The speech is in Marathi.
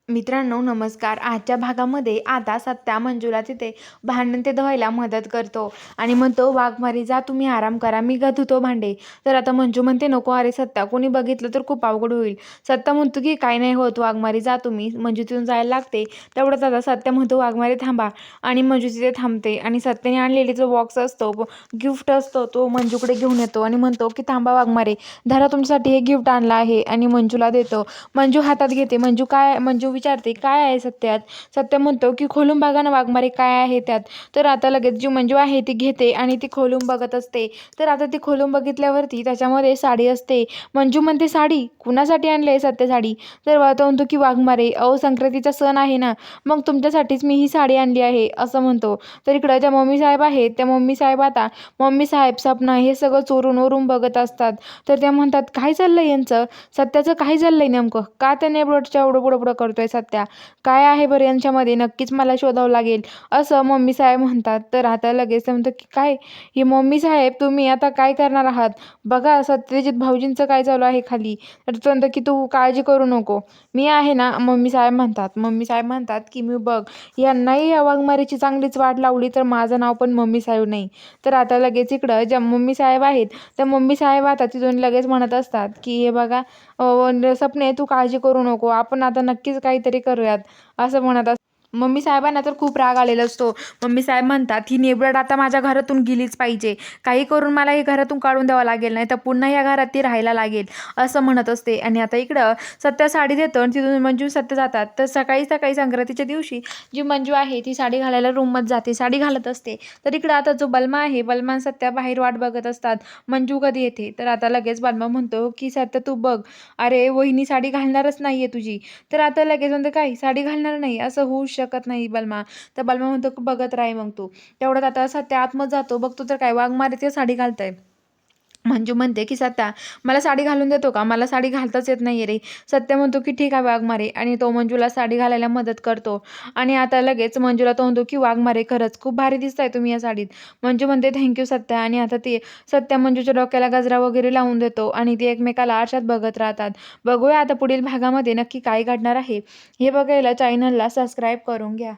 मित्रांनो नमस्कार. आजच्या भागामध्ये आता सत्या मंजूला तिथे भांडण ते धुवायला मदत करतो आणि म्हणतो वाघमारी जा तुम्ही आराम करा, मी का धुतो भांडे. तर आता मंजू म्हणते नको अरे सत्या, कोणी बघितलं तर खूप अवघड होईल. सत्या म्हणतो की काही नाही होत वाघमारी जा तुम्ही. मंजू तिथून जायला लागते. तेवढंच आता सत्या म्हणतो वाघमारी थांबा आणि मंजू तिथे थांबते आणि सत्याने आणलेली जो बॉक्स असतो गिफ्ट असतो तो मंजूकडे घेऊन येतो आणि म्हणतो की थांबा वाघमारे, धरा तुमच्यासाठी हे गिफ्ट आणलं आहे आणि मंजूला देतो. मंजू हातात घेते. मंजू विचारते काय आहे सत्यात. सत्य म्हणतो की खोलून बघा ना वाघमारे काय आहे त्यात. तर आता लगेच जी मंजू आहे ती घेते आणि ती खोलून बघत असते. तर आता ती खोलून बघितल्यावरती त्याच्यामध्ये साडी असते. मंजू म्हणते साडी कुणासाठी आणली आहे सत्य साडी. तर तो म्हणतो की वाघमारे अहो संक्रांतीचा सण आहे ना, मग तुमच्यासाठीच मी ही साडी आणली आहे असं म्हणतो. तर इकडं ज्या मम्मी साहेब आहेत त्या मम्मी साहेब आता मम्मी साहेब सपना हे सगळं चोरून ओरून बघत असतात. तर त्या म्हणतात काय चाललंय यांचं, सत्याचं काय चाललंय नेमकं, का त्याने एवढं पुढं करतोय सत्या, काय आहे बरं यांच्यामध्ये, नक्कीच मला शोधावं लागेल असं मम्मी साहेब म्हणतात. तर आता लगेच म्हणतं की काय ही मम्मी साहेब तुम्ही आता काय करणार आहात, बघा सत्यजित भाऊजींचं काय चालू आहे खाली. तर तो म्हणतो की तू काळजी करू नको, मी आहे ना. मम्मी साहेब म्हणतात की मी बघ यांनाही या वाघमारीची चांगलीच वाट लावली तर माझं नाव पण मम्मी साहेब नाही. तर आता लगेच इकडं ज्या मम्मी साहेब आहेत त्या मम्मी साहेब आता तिथून लगेच म्हणत असतात की हे बघा सपने तू काळजी करू नको, आपण आता नक्कीच काहीतरी करूयात असं म्हणत असतात. मम्मी साहेबांना तर खूप राग आलेला असतो. मम्मी साहेब म्हणतात ही नेबरड आता माझ्या घरातून गेलीच पाहिजे, काही करून मला ही घरातून काढून द्यावं लागेल, नाही तर पुन्हा या घरात ती राहायला लागेल असं म्हणत असते. आणि आता इकडं सत्या साडी देतो आणि तिथून मंजू सत्य जातात. तर सकाळी सकाळी संक्रांतीच्या दिवशी जी मंजू आहे ती साडी घालायला रूममध्ये जाते, साडी घालत असते. तर इकडं आता जो बलमा आहे बलमा आणि सत्या बाहेर वाट बघत असतात मंजू कधी येते. तर आता लगेच बलमा म्हणतो की सत्य तू बघ, अरे वहिनी साडी घालणारच नाहीये तुझी. तर आता लगेच म्हणतो काय साडी घालणार नाही, असं होऊ शकत नाही बलमा. तर बलमा म्हणतो बघत राही मग तू. तेवढ्यात आता सत्या आतमध्ये जातो, बघतो तर काय वाघमारे ते साडी घालताय. मंजू म्हणते की सत्या मला साडी घालून देतो का, मला साडी घालताच येत नाही रे. सत्य म्हणतो की ठीक आहे वाघमारे आणि तो मंजूला साडी घालायला मदत करतो. आणि आता लगेच मंजूला तो म्हणतो की वाघमारे खरंच खूप भारी दिसताय तुम्ही या साडीत. मंजू म्हणते थँक्यू सत्या. आणि आता ती सत्या मंजूच्या डोक्याला गजरा वगैरे लावून देतो आणि ती एकमेकाला आरशात बघत राहतात. बघूया आता पुढील भागामध्ये नक्की काय घडणार आहे. हे बघायला चॅनलला सबस्क्राईब करून घ्या.